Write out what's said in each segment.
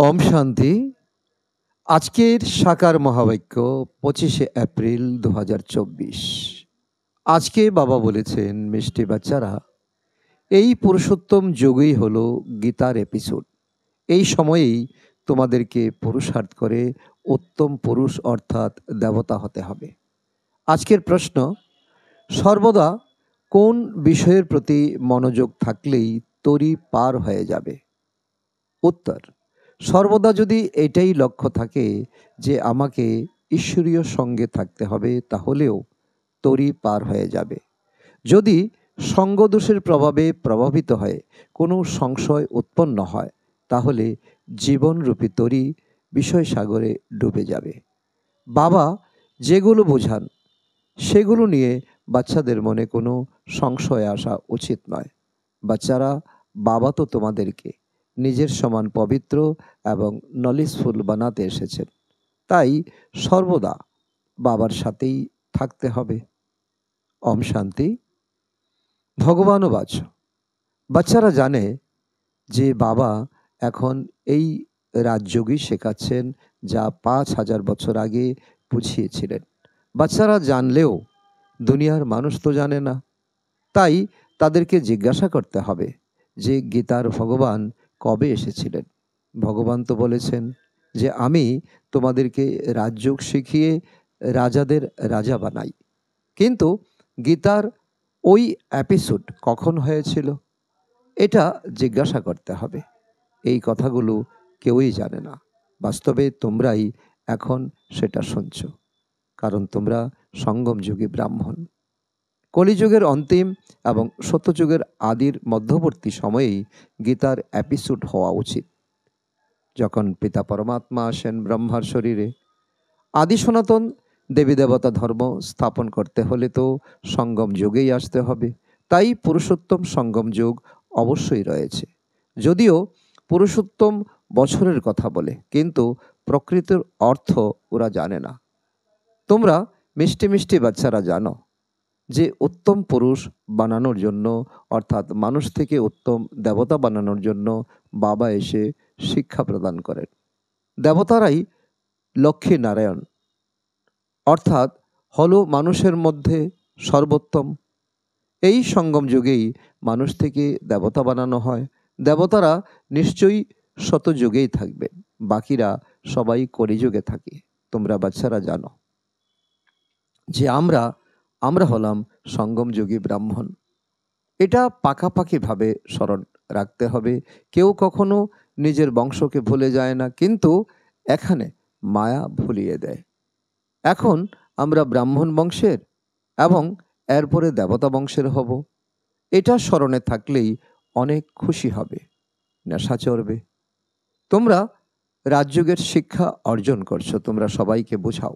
ওম শান্তি। আজকের সাকার মহাবাক্য 25শে এপ্রিল 2024। আজকে বাবা বলেছেন, মিষ্টি বাচ্চারা, এই পুরুষোত্তম যুগই হলো গীতার এপিসোড। এই সময়েই তোমাদেরকে পুরুষার্থ করে উত্তম পুরুষ অর্থাৎ দেবতা হতে হবে। আজকের প্রশ্ন, সর্বদা কোন বিষয়ের প্রতি মনোযোগ থাকলেই তরি পার হয়ে যাবে? উত্তর, সর্বদা যদি এটাই লক্ষ্য থাকে যে আমাকে ঈশ্বরীয় সঙ্গে থাকতে হবে, তাহলেও তরি পার হয়ে যাবে। যদি সঙ্গদোষের প্রভাবে প্রভাবিত হয়ে কোনো সংশয় উৎপন্ন হয়, তাহলে জীবনরূপী তরি বিষয় সাগরে ডুবে যাবে। বাবা যেগুলো বোঝান সেগুলো নিয়ে বাচ্চাদের মনে কোনো সংশয় আসা উচিত নয়। বাচ্চারা, বাবা তো তোমাদেরকে নিজের সমান পবিত্র এবং নলেজফুল বানাতে এসেছেন, তাই সর্বদা বাবার সাথেই থাকতে হবে। ওম শান্তি। ভগবানও বাচ, বাচ্চারা জানে যে বাবা এখন এই রাজযোগই শেখাচ্ছেন, যা 5000 বছর আগে বুঝিয়েছিলেন। বাচ্চারা জানলেও দুনিয়ার মানুষ তো জানে না, তাই তাদেরকে জিজ্ঞাসা করতে হবে যে গীতার ভগবান কবে এসেছিলেন। ভগবান তো বলেছেন যে আমি তোমাদেরকে রাজযোগ শিখিয়ে রাজাদের রাজা বানাই, কিন্তু গীতার ওই এপিসোড কখন হয়েছিল এটা জিজ্ঞাসা করতে হবে। এই কথাগুলো কেউই জানে না। বাস্তবে তোমরাই এখন সেটা শুনছ, কারণ তোমরা সঙ্গম যুগী ব্রাহ্মণ। কলিযুগের অন্তিম এবং সত্যযুগের আদির মধ্যবর্তী সময়েই গীতার এপিসোড হওয়া উচিত, যখন পিতা পরমাত্মা আসেন ব্রহ্মার শরীরে। আদি সনাতন দেবী দেবতা ধর্ম স্থাপন করতে হলে তো সঙ্গম যুগেই আসতে হবে। তাই পুরুষোত্তম সঙ্গম যুগ অবশ্যই রয়েছে। যদিও পুরুষোত্তম বছরের কথা বলে, কিন্তু প্রকৃতির অর্থ ওরা জানে না। তোমরা মিষ্টি মিষ্টি বাচ্চারা জানো যে উত্তম পুরুষ বানানোর জন্য, অর্থাৎ মানুষ থেকে উত্তম দেবতা বানানোর জন্য বাবা এসে শিক্ষা প্রদান করেন। দেবতারাই লক্ষ্মী নারায়ণ, অর্থাৎ হলো মানুষের মধ্যে সর্বোত্তম। এই সঙ্গম যুগেই মানুষ থেকে দেবতা বানানো হয়। দেবতারা নিশ্চয়ই শতযুগেই থাকবেন, বাকিরা সবাই কলিযুগে থাকে। তোমরা বাচ্চারা জানো যে আমরা হলাম সঙ্গমযোগী ব্রাহ্মণ। এটা পাকাপাকিভাবে স্মরণ রাখতে হবে। কেউ কখনো নিজের বংশকে ভুলে যায় না, কিন্তু এখানে মায়া ভুলিয়ে দেয়। এখন আমরা ব্রাহ্মণ বংশের এবং এরপরে দেবতা বংশের হব। এটা স্মরণে থাকলেই অনেক খুশি হবে, নেশা চড়বে। তোমরা রাজযোগের শিক্ষা অর্জন করছো, তোমরা সবাইকে বোঝাও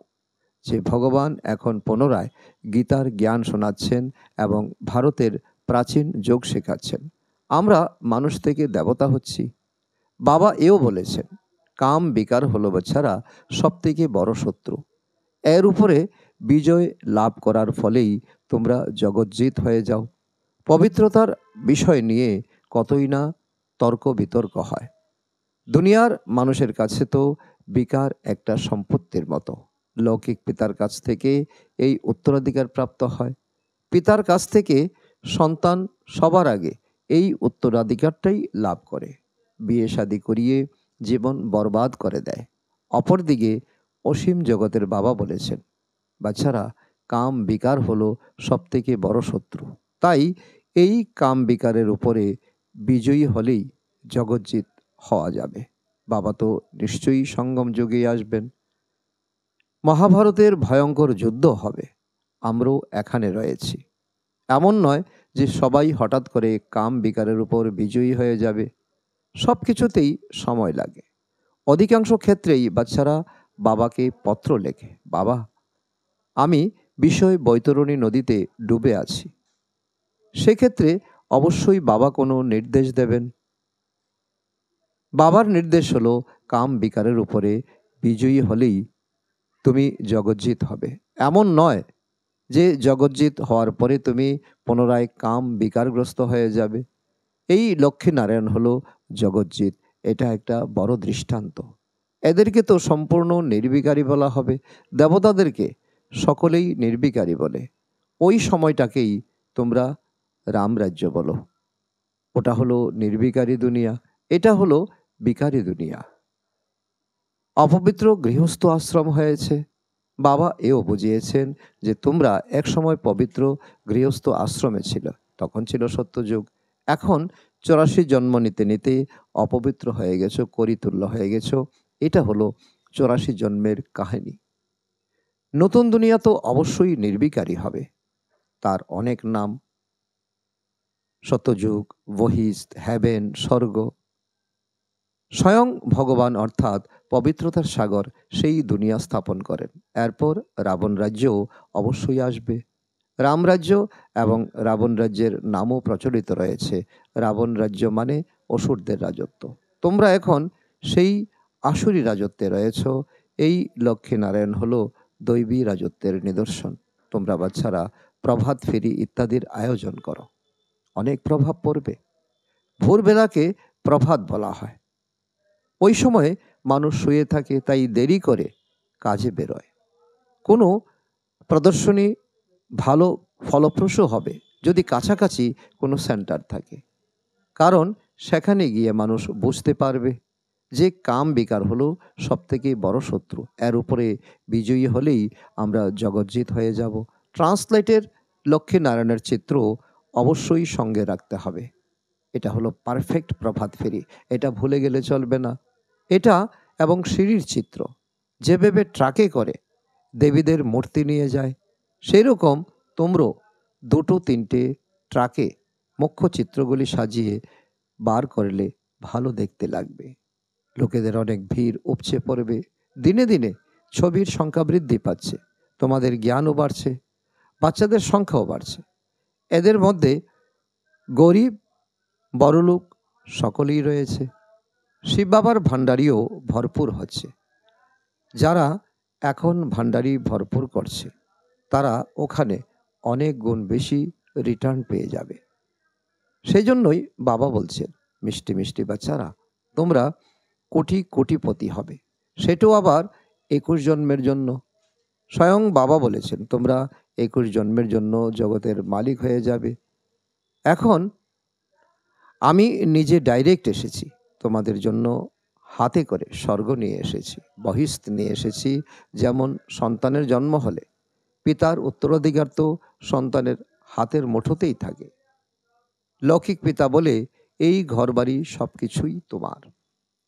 যে ভগবান এখন পুনরায় গীতার জ্ঞান শোনাচ্ছেন এবং ভারতের প্রাচীন যোগ শেখাচ্ছেন। আমরা মানুষ থেকে দেবতা হচ্ছি। বাবা এও বলেছেন, কাম বিকার হলো বাচ্চারা সব থেকে বড় শত্রু। এর উপরে বিজয় লাভ করার ফলেই তোমরা জগজ্জিত হয়ে যাও। পবিত্রতার বিষয় নিয়ে কতই না তর্ক বিতর্ক হয়। দুনিয়ার মানুষের কাছে তো বিকার একটা সম্পত্তির মতো। লৌকিক পিতার কাছ থেকে এই উত্তরাধিকার প্রাপ্ত হয়। পিতার কাছ থেকে সন্তান সবার আগে এই উত্তরাধিকারটাই লাভ করে। বিয়ে শাদী করিয়ে জীবন বরবাদ করে দেয়। অপরদিকে অসীম জগতের বাবা বলেছেন, বাচ্চারা, কাম বিকার হলো সবথেকে বড় শত্রু। তাই এই কাম বিকারের উপরে বিজয়ী হলেই জগজ্জিত হওয়া যাবে। বাবা তো নিশ্চয়ই সঙ্গম যুগে আসবেন। মহাভারতের ভয়ঙ্কর যুদ্ধ হবে, আমরাও এখানে রয়েছি। এমন নয় যে সবাই হঠাৎ করে কাম বিকারের উপর বিজয়ী হয়ে যাবে। সব কিছুতেই সময় লাগে। অধিকাংশ ক্ষেত্রেই বাচ্চারা বাবাকে পত্র লেখে, বাবা, আমি বিষয় বৈতরণী নদীতে ডুবে আছি। সেক্ষেত্রে অবশ্যই বাবা কোনো নির্দেশ দেবেন। বাবার নির্দেশ হলো কাম বিকারের উপরে বিজয়ী হলেই তুমি জগজ্জিত হবে। এমন নয় যে জগজ্জিত হওয়ার পরে তুমি পুনরায় কাম বিকারগ্রস্ত হয়ে যাবে। এই লক্ষ্মী নারায়ণ হলো জগজ্জিত, এটা একটা বড় দৃষ্টান্ত। এদেরকে তো সম্পূর্ণ নির্বিকারী বলা হবে। দেবতাদেরকে সকলেই নির্বিকারী বলে। ওই সময়টাকেই তোমরা রামরাজ্য বলো। ওটা হলো নির্বিকারী দুনিয়া, এটা হলো বিকারী দুনিয়া। অপবিত্র গৃহস্থ আশ্রম হয়েছে। বাবা এও বুঝিয়েছেন যে তোমরা একসময় পবিত্র গৃহস্থ আশ্রমে ছিল, তখন ছিল সত্যযুগ। এখন 84 জন্ম নিতে নিতে অপবিত্র হয়ে গেছো, করিতুল্য হয়ে গেছো। এটা হলো 84 জন্মের কাহিনী। নতুন দুনিয়া তো অবশ্যই নির্বিকারী হবে। তার অনেক নাম, সত্যযুগ, বহিস্ত, হ্যাভেন, স্বর্গ। স্বয়ং ভগবান অর্থাৎ পবিত্রতার সাগর সেই দুনিয়া স্থাপন করেন। এরপর রাবণ রাজ্যও অবশ্যই আসবে। রামরাজ্য এবং রাবণ রাজ্যের নামও প্রচলিত রয়েছে। রাবণ রাজ্য মানে অসুরদের রাজত্ব। তোমরা এখন সেই আসুরি রাজত্বে রয়েছ। এই লক্ষ্মীনারায়ণ হলো দৈবী রাজত্বের নিদর্শন। তোমরা বাচ্চারা প্রভাত ফেরি ইত্যাদির আয়োজন করো। অনেক প্রভাব পড়বে। ভোরবেলাকে প্রভাত বলা হয়। ওই সময়ে মানুষ শুয়ে থাকে, তাই দেরি করে কাজে বেরোয়। কোনো প্রদর্শনী ভালো ফলপ্রসূ হবে যদি কাছাকাছি কোনো সেন্টার থাকে, কারণ সেখানে গিয়ে মানুষ বুঝতে পারবে যে কাম বিকার হলো সবথেকে বড় শত্রু। এর উপরে বিজয়ী হলেই আমরা জগজ্জিত হয়ে যাব। ট্রান্সলেটের লক্ষ্মীনারায়ণের চিত্র অবশ্যই সঙ্গে রাখতে হবে। এটা হলো পারফেক্ট প্রভাত ফেরি, এটা ভুলে গেলে চলবে না। এটা এবং সিঁড়ির চিত্র, যেভাবে ট্রাকে করে দেবীদের মূর্তি নিয়ে যায়, সেই রকম তোমরা 2-3টে ট্রাকে মুখ্য চিত্রগুলি সাজিয়ে বার করলে ভালো দেখতে লাগবে। লোকেদের অনেক ভিড় উপচে পড়বে। দিনে দিনে ছবির সংখ্যা বৃদ্ধি পাচ্ছে, তোমাদের জ্ঞানও বাড়ছে, বাচ্চাদের সংখ্যাও বাড়ছে। এদের মধ্যে গরিব বড়লোক সকলেই রয়েছে। শিব বাবার ভাণ্ডারিও ভরপুর হচ্ছে। যারা এখন ভাণ্ডারি ভরপুর করছে তারা ওখানে অনেক গুণ বেশি রিটার্ন পেয়ে যাবে। সেই জন্যই বাবা বলছেন, মিষ্টি মিষ্টি বাচ্চারা, তোমরা কোটি কোটিপতি হবে। সেটাও আবার 21 জন্মের জন্য। স্বয়ং বাবা বলেছেন তোমরা 21 জন্মের জন্য জগতের মালিক হয়ে যাবে। এখন আমি নিজে ডাইরেক্ট এসেছি তোমাদের জন্য, হাতে করে স্বর্গ নিয়ে এসেছি, বহিস্থ নিয়ে এসেছি। যেমন সন্তানের জন্ম হলে পিতার উত্তরাধিকার তো সন্তানের হাতের মুঠোতেই থাকে। লৌকিক পিতা বলে এই ঘরবাড়ি সব কিছুই তোমার।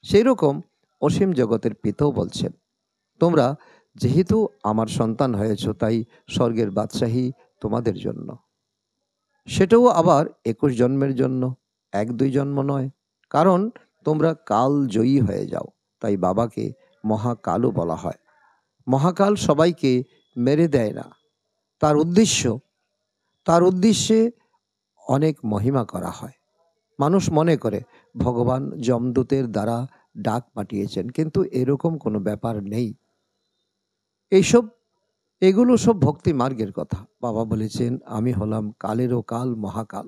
সেই রকম অসীম জগতের পিতাও বলছেন তোমরা যেহেতু আমার সন্তান হয়েছ, তাই স্বর্গের বাদশাহী তোমাদের জন্য। সেটাও আবার 21 জন্মের জন্য, 1-2 জন্ম নয়। কারণ তোমরা কাল জয়ী হয়ে যাও, তাই বাবাকে মহাকালও বলা হয়। মহাকাল সবাইকে মেরে দেয় না, তার উদ্দেশ্যে অনেক মহিমা করা হয়। মানুষ মনে করে ভগবান যমদূতের দ্বারা ডাক পাঠিয়েছেন, কিন্তু এরকম কোনো ব্যাপার নেই। এগুলো সব ভক্তি মার্গের কথা। বাবা বলেছেন আমি হলাম কালেরও কাল, মহাকাল।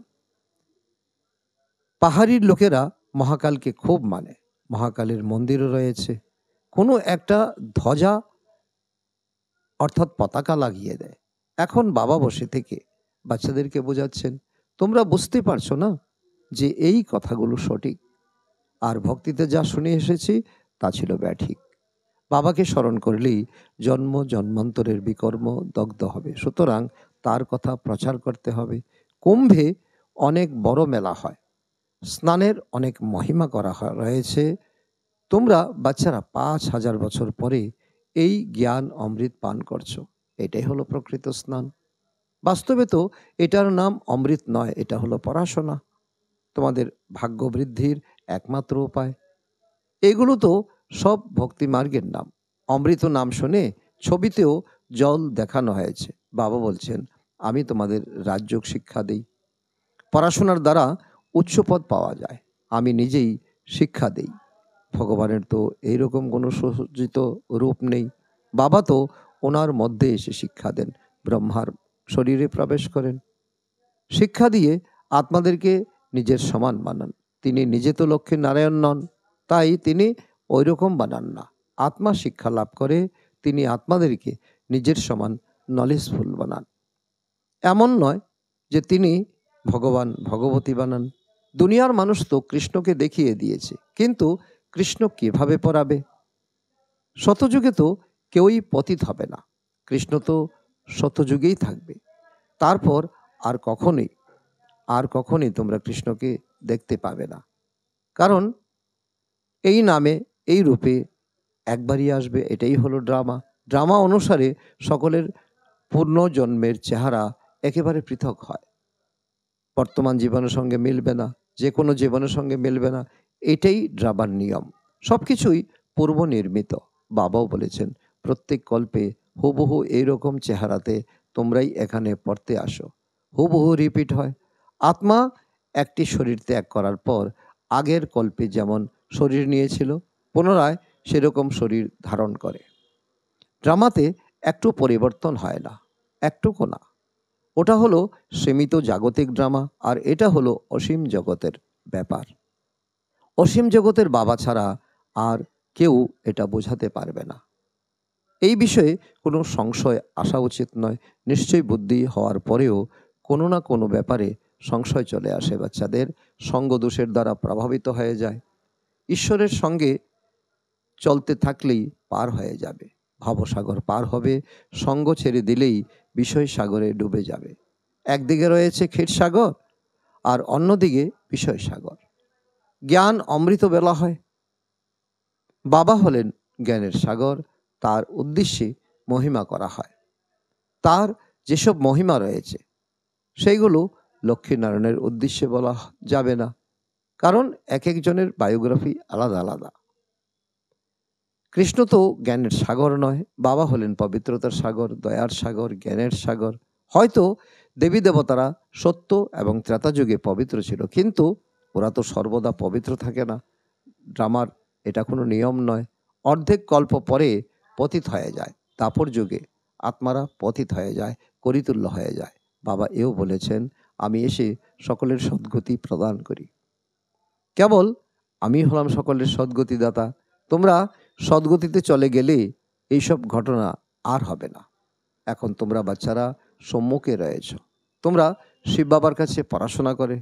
পাহাড়ির লোকেরা মহাকালকে খুব মানে। মহাকালের মন্দিরও রয়েছে। কোনো একটা ধ্বজা অর্থাৎ পতাকা লাগিয়ে দেয়। এখন বাবা বসে থেকে বাচ্চাদেরকে বোঝাচ্ছেন, তোমরা বুঝতে পারছো না যে এই কথাগুলো সঠিক, আর ভক্তিতে যা শুনে এসেছি তা ছিল ব্যাঠিক। বাবাকে স্মরণ করলেই জন্ম জন্মান্তরের বিকর্ম দগ্ধ হবে। সুতরাং তার কথা প্রচার করতে হবে। কুম্ভে অনেক বড় মেলা হয়, স্নানের অনেক মহিমা করা রয়েছে। তোমরা বাচ্চারা 5000 বছর পরে এই জ্ঞান অমৃত পান করছো। এটাই হলো প্রকৃত স্নান। বাস্তবে তো এটার নাম অমৃত নয়, এটা হলো পড়াশোনা, তোমাদের ভাগ্য বৃদ্ধির একমাত্র উপায়। এগুলো তো সব ভক্তি মার্গের নাম। অমৃত নাম শুনে ছবিতেও জল দেখানো হয়েছে। বাবা বলছেন আমি তোমাদের রাজযোগ শিক্ষা দেই, পড়াশোনার দ্বারা উচ্চ পদ পাওয়া যায়। আমি নিজেই শিক্ষা দেই। ভগবানের তো এইরকম কোনো সুসজ্জিত রূপ নেই। বাবা তো ওনার মধ্যে এসে শিক্ষা দেন, ব্রহ্মার শরীরে প্রবেশ করেন, শিক্ষা দিয়ে আত্মাদেরকে নিজের সমান বানান। তিনি নিজে তো লক্ষ্মী নারায়ণ নন, তাই তিনি ওই রকম বানান না। আত্মা শিক্ষা লাভ করে তিনি আত্মাদেরকে নিজের সমান নলেজফুল বানান। এমন নয় যে তিনি ভগবান ভগবতী বানান। দুনিয়ার মানুষ তো কৃষ্ণকে দেখিয়ে দিয়েছে, কিন্তু কৃষ্ণ কিভাবে পড়াবে? শতযুগে তো কেউই পতিত হবে না। কৃষ্ণ তো শতযুগেই থাকবে। তারপর আর কখনোই তোমরা কৃষ্ণকে দেখতে পাবে না। কারণ এই নামে এই রূপে একবারই আসবে। এটাই হলো ড্রামা। ড্রামা অনুসারে সকলের পূর্ণজন্মের চেহারা একেবারে পৃথক হয়। বর্তমান জীবনের সঙ্গে মিলবে না, যে কোনো জীবনের সঙ্গে মিলবে না। এটাই ড্রামার নিয়ম। সব কিছুই পূর্ব নির্মিত। বাবাও বলেছেন প্রত্যেক কল্পে হুবহু এইরকম চেহারাতে তোমরাই এখানে পড়তে আসো। হুবহু রিপিট হয়। আত্মা একটি শরীর ত্যাগ করার পর আগের কল্পে যেমন শরীর নিয়েছিল পুনরায় সেরকম শরীর ধারণ করে। ড্রামাতে একটু পরিবর্তন হয় না, একটুকু না। ওটা হলো সীমিত জাগতিক ড্রামা, আর এটা হলো অসীম জগতের ব্যাপার। অসীম জগতের বাবা ছাড়া আর কেউ এটা বোঝাতে পারবে না। এই বিষয়ে কোনো সংশয় আসা উচিত নয়। নিশ্চয়ই বুদ্ধি হওয়ার পরেও কোনো না কোনো ব্যাপারে সংশয় চলে আসে। বাচ্চাদের সঙ্গদোষের দ্বারা প্রভাবিত হয়ে যায়। ঈশ্বরের সঙ্গে চলতে থাকলেই পার হয়ে যাবে, ভবসাগর পার হবে। সঙ্গ ছেড়ে দিলেই বিষয় সাগরে ডুবে যাবে। একদিকে রয়েছে ক্ষীরসাগর আর অন্যদিকে বিষয় সাগর। জ্ঞান অমৃত বলা হয়। বাবা হলেন জ্ঞানের সাগর। তার উদ্দেশ্যে মহিমা করা হয়। তার যেসব মহিমা রয়েছে সেইগুলো লক্ষ্মীনারায়ণের উদ্দেশ্যে বলা যাবে না, কারণ এক একজনের বায়োগ্রাফি আলাদা আলাদা। কৃষ্ণ তো জ্ঞানের সাগর নয়, বাবা হলেন পবিত্রতার সাগর, দয়ার সাগর, জ্ঞানের সাগর। হয়তো দেবী দেবতারা সত্য এবং ত্রেতা যুগে পবিত্র ছিল, কিন্তু ওরা তো সর্বদা পবিত্র থাকে না। ড্রামার এটা কোনো নিয়ম নয়। অর্ধেক কল্প পরে পতিত হয়ে যায়। দাপর যুগে আত্মারা পতিত হয়ে যায়, করিতুল্য হয়ে যায়। বাবা এও বলেছেন আমি এসে সকলের সদ্গতি প্রদান করি। কেবল আমি হলাম সকলের সদ্গতিদাতা। তোমরা সদ্গতিতে চলে গেলে এইসব ঘটনা আর হবে না। এখন তোমরা বাচ্চারা সম্মুখে রয়েছ। তোমরা শিব বাবার কাছে পড়াশোনা করে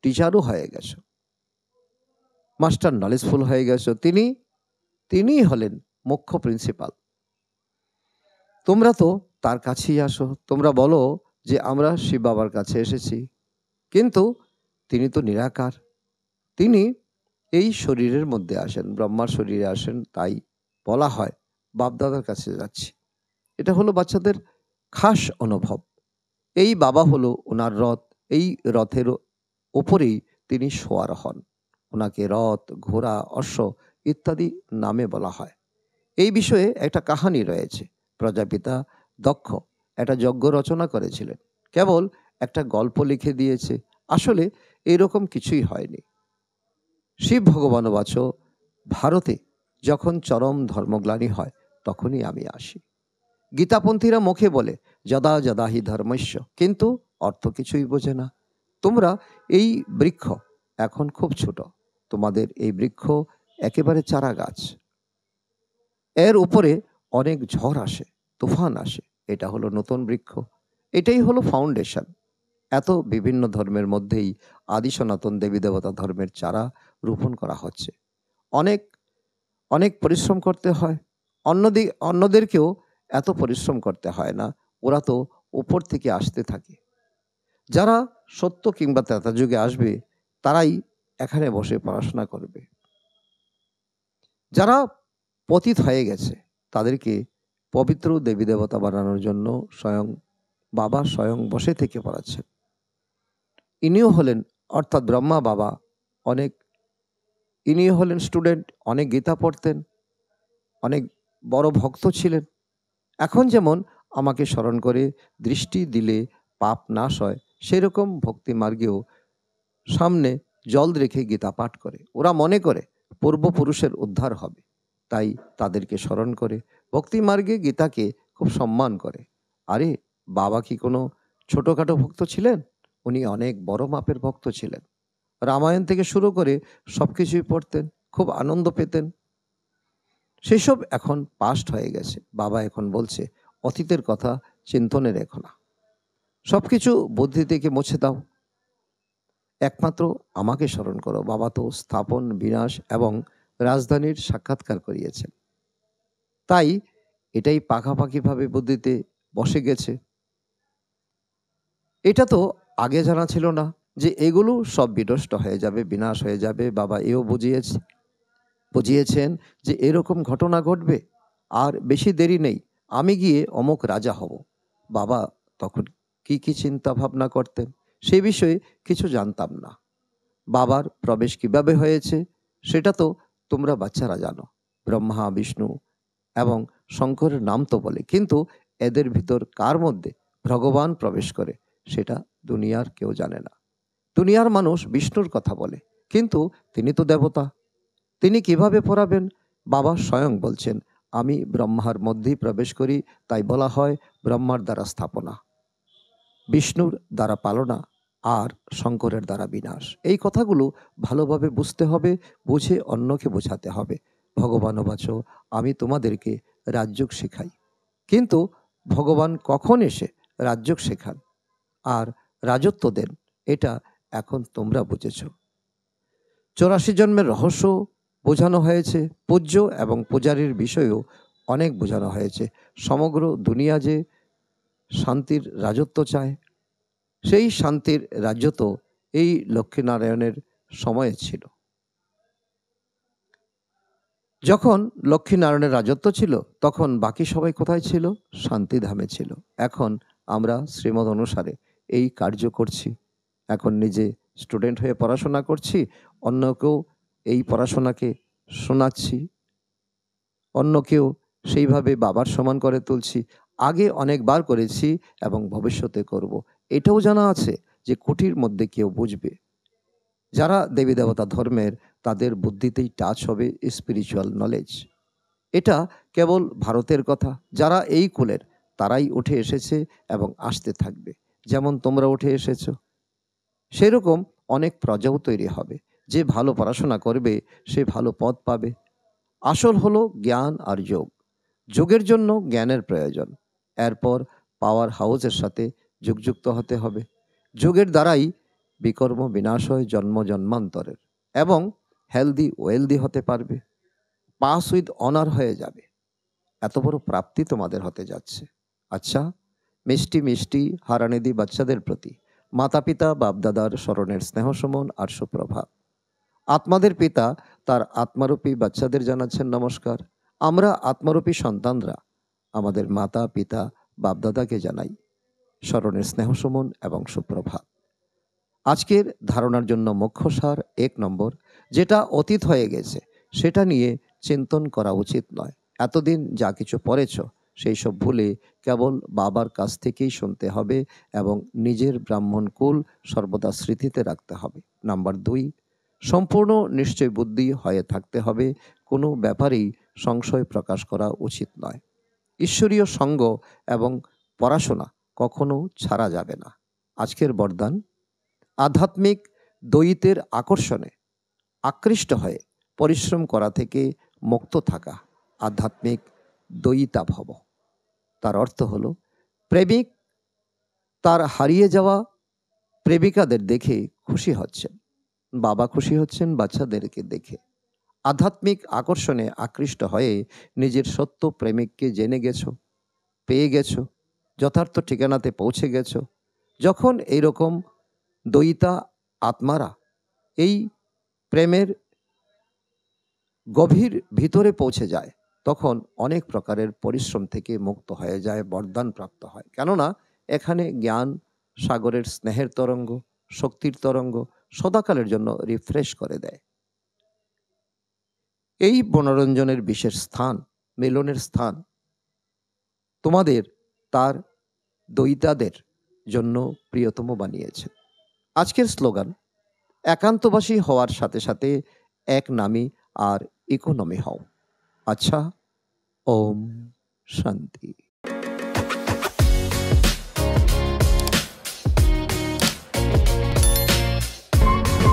টিচারও হয়ে গেছো, মাস্টার নলেজফুল হয়ে গেছো। তিনিই হলেন মুখ্য প্রিন্সিপাল। তোমরা তো তার কাছেই আসো। তোমরা বলো যে আমরা শিব বাবার কাছে এসেছি, কিন্তু তিনি তো নিরাকার। তিনি এই শরীরের মধ্যে আসেন, ব্রহ্মার শরীরে আসেন। তাই বলা হয় বাপদাদার কাছে যাচ্ছি। এটা হলো বাচ্চাদের খাস অনুভব। এই বাবা হলো ওনার রথ। এই রথের ওপরেই তিনি সওয়ার হন। ওনাকে রথ, ঘোড়া, অশ্ব ইত্যাদি নামে বলা হয়। এই বিষয়ে একটা কাহানি রয়েছে। প্রজাপিতা দক্ষ একটা যজ্ঞ রচনা করেছিলেন, কেবল একটা গল্প লিখে দিয়েছে। আসলে এরকম কিছুই হয়নি। শিব ভগবান বাচ ভারতে যখন চরম ধর্মগ্লানি হয় তখনই আমি আসি। গীতাপন্থীরা মুখে বলে যদা যদা হি ধর্মস্য, কিন্তু অর্থ কিছুই বোঝে না। তোমরা এই বৃক্ষ এখন খুব ছোট, তোমাদের এই বৃক্ষ একেবারে চারা গাছ। এর উপরে অনেক ঝড় আসে, তুফান আসে। এটা হলো নতুন বৃক্ষ, এটাই হলো ফাউন্ডেশন। এত বিভিন্ন ধর্মের মধ্যেই আদি সনাতন দেবী দেবতা ধর্মের চারা রোপণ করা হচ্ছে। অনেক অনেক পরিশ্রম করতে হয়। অন্যদেরকেও এত পরিশ্রম করতে হয় না, ওরা তো উপর থেকে আসতে থাকে। যারা সত্য কিংবা ত্রেতা যুগে আসবে তারাই এখানে বসে পড়াশোনা করবে। যারা পতিত হয়ে গেছে তাদেরকে পবিত্র দেবী দেবতা বানানোর জন্য স্বয়ং বাবা স্বয়ং বসে থেকে পড়াচ্ছেন। ইনিও হলেন অর্থাৎ ব্রহ্মা বাবা ইনিও হলেন স্টুডেন্ট, অনেক গীতা পড়তেন, অনেক বড় ভক্ত ছিলেন। এখন যেমন আমাকে স্মরণ করে দৃষ্টি দিলে পাপ নাশ হয়, সেরকম ভক্তি মার্গেও সামনে জল রেখে গীতা পাঠ করে। ওরা মনে করে পূর্বপুরুষের উদ্ধার হবে, তাই তাদেরকে স্মরণ করে ভক্তি মার্গে গীতাকে খুব সম্মান করে। আরে বাবা কি কোনো ছোটোখাটো ভক্ত ছিলেন? উনি অনেক বড় মাপের ভক্ত ছিলেন। রামায়ণ থেকে শুরু করে সব কিছুই পড়তেন, খুব আনন্দ পেতেন। সেসব এখন পাস্ট হয়ে গেছে। বাবা এখন বলছে, অতীতের কথা চিন্তনে রেখো না, সব কিছু বুদ্ধি থেকে মুছে দাও, একমাত্র আমাকে স্মরণ করো। বাবা তো স্থাপন, বিনাশ এবং রাজধানীর সাক্ষাৎকার করিয়েছেন, তাই এটাই পাকাপাকিভাবে বুদ্ধিতে বসে গেছে। এটা তো আগে জানা ছিল না যে এগুলো সব বিনষ্ট হয়ে যাবে, বিনাশ হয়ে যাবে। বাবা এও বুঝিয়েছেন যে এরকম ঘটনা ঘটবে, আর বেশি দেরি নেই, আমি গিয়ে অমুক রাজা হব। বাবা তখন কি কি চিন্তা ভাবনা করতেন সে বিষয়ে কিছু জানতাম না। বাবার প্রবেশ কিভাবে হয়েছে সেটা তো তোমরা বাচ্চারা জানো। ব্রহ্মা, বিষ্ণু এবং শঙ্করের নাম তো বলে, কিন্তু এদের ভিতর কার মধ্যে ভগবান প্রবেশ করে সেটা দুনিয়ার কেউ জানে না। দুনিয়ার মানুষ বিষ্ণুর কথা বলে, কিন্তু তিনি তো দেবতা, তিনি কিভাবে পড়াবেন? বাবা স্বয়ং বলছেন, আমি ব্রহ্মার মধ্যেই প্রবেশ করি, তাই বলা হয় ব্রহ্মার দ্বারা স্থাপনা, বিষ্ণুর দ্বারা পালনা, আর শঙ্করের দ্বারা বিনাশ। এই কথাগুলো ভালোভাবে বুঝতে হবে, বুঝে অন্যকে বোঝাতে হবে। ভগবান বাচ, আমি তোমাদেরকে রাজযোগ শেখাই, কিন্তু ভগবান কখন এসে রাজযোগ শেখান আর রাজত্ব দেন এটা এখন তোমরা বুঝেছ। 84 জন্মের রহস্য বোঝানো হয়েছে, পূজ্য এবং পূজারীর বিষয়েও অনেক বোঝানো হয়েছে। সমগ্র দুনিয়া যে শান্তির রাজত্ব চায়, সেই শান্তির রাজ্য তো এই লক্ষ্মীনারায়ণের সময়ে ছিল। যখন লক্ষ্মীনারায়ণের রাজত্ব ছিল তখন বাকি সবাই কোথায় ছিল? শান্তিধামে ছিল। এখন আমরা শ্রীমদ অনুসারে এই কার্য করছি। এখন নিজে স্টুডেন্ট হয়ে পড়াশোনা করছি, অন্যকেও এই পড়াশোনাকে শোনাচ্ছি, অন্যকেও সেইভাবে বাবার সমান করে তুলছি। আগে অনেকবার করেছি এবং ভবিষ্যতে করব। এটাও জানা আছে যে কোটির মধ্যে কেউ বুঝবে। যারা দেবী দেবতা ধর্মের, তাদের বুদ্ধিতেই টাচ হবে স্পিরিচুয়াল নলেজ। এটা কেবল ভারতের কথা। যারা এই কুলের তারাই উঠে এসেছে এবং আসতে থাকবে। যেমন তোমরা উঠে এসেছো, সেরকম অনেক প্রজাও তৈরি হবে। যে ভালো পড়াশোনা করবে সে ভালো পদ পাবে। আসল হলো জ্ঞান আর যোগ। যোগের জন্য জ্ঞানের প্রয়োজন, এরপর পাওয়ার হাউসের সাথে যুক্ত হতে হবে। যোগের দ্বারাই বিকর্ম বিনাশ হয় জন্ম জন্মান্তরের, এবং হেলদি ওয়েলদি হতে পারবে, পাস উইথ অনার হয়ে যাবে। এত বড় প্রাপ্তি তোমাদের হতে যাচ্ছে। আচ্ছা, মিষ্টি মিষ্টি হারানিধি বাচ্চাদের প্রতি মাতা পিতা বাপদাদার স্মরণের স্নেহ সমন আর সুপ্রভাত। আত্মাদের পিতা তার আত্মারূপী বাচ্চাদের জানাচ্ছেন নমস্কার। আমরা আত্মারূপী সন্তানরা আমাদের মাতা পিতা বাপদাদাকে জানাই স্মরণের স্নেহ সমন এবং সুপ্রভাত। আজকের ধারণার জন্য মুখ্য সার 1 নম্বর, যেটা অতীত হয়ে গেছে সেটা নিয়ে চিন্তন করা উচিত নয়। এতদিন যা কিছু পড়েছ সেই সব ভুলে কেবল বাবার কাছ থেকেই শুনতে হবে এবং নিজের ব্রাহ্মণ কুল সর্বদা স্মৃতিতে রাখতে হবে। নাম্বার 2, সম্পূর্ণ নিশ্চয় বুদ্ধি হয়ে থাকতে হবে, কোনো ব্যাপারেই সংশয় প্রকাশ করা উচিত নয়। ঈশ্বরীয় সঙ্গ এবং পড়াশোনা কখনো ছাড়া যাবে না। আজকের বরদান, আধ্যাত্মিক দ্বৈতের আকর্ষণে আকৃষ্ট হয়ে পরিশ্রম করা থেকে মুক্ত থাকা, আধ্যাত্মিক দ্বৈতা ভব। তার অর্থ হলো প্রেমিক তার হারিয়ে যাওয়া প্রেমিকাদের দেখে খুশি হচ্ছেন, বাবা খুশি হচ্ছেন বাচ্চাদেরকে দেখে। আধ্যাত্মিক আকর্ষণে আকৃষ্ট হয়ে নিজের সত্য প্রেমিককে জেনে গেছো, পেয়ে গেছো, যথার্থ ঠিকানাতে পৌঁছে গেছো। যখন এইরকম দ্বৈতা আত্মারা এই প্রেমের গভীর ভিতরে পৌঁছে যায়, তখন অনেক প্রকারের পরিশ্রম থেকে মুক্ত হয়ে যায়, বরদান প্রাপ্ত হয়। কেননা এখানে জ্ঞান সাগরের স্নেহের তরঙ্গ, শক্তির তরঙ্গ সদাকালের জন্য রিফ্রেশ করে দেয়। এই মনোরঞ্জনের বিশেষ স্থান, মিলনের স্থান তোমাদের তার দ্বৈতাদের জন্য প্রিয়তম বানিয়েছে। আজকের স্লোগান, একান্তবাসী হওয়ার সাথে সাথে এক নামী আর ইকোনমি হও। আচ্ছা, ওম শান্তি।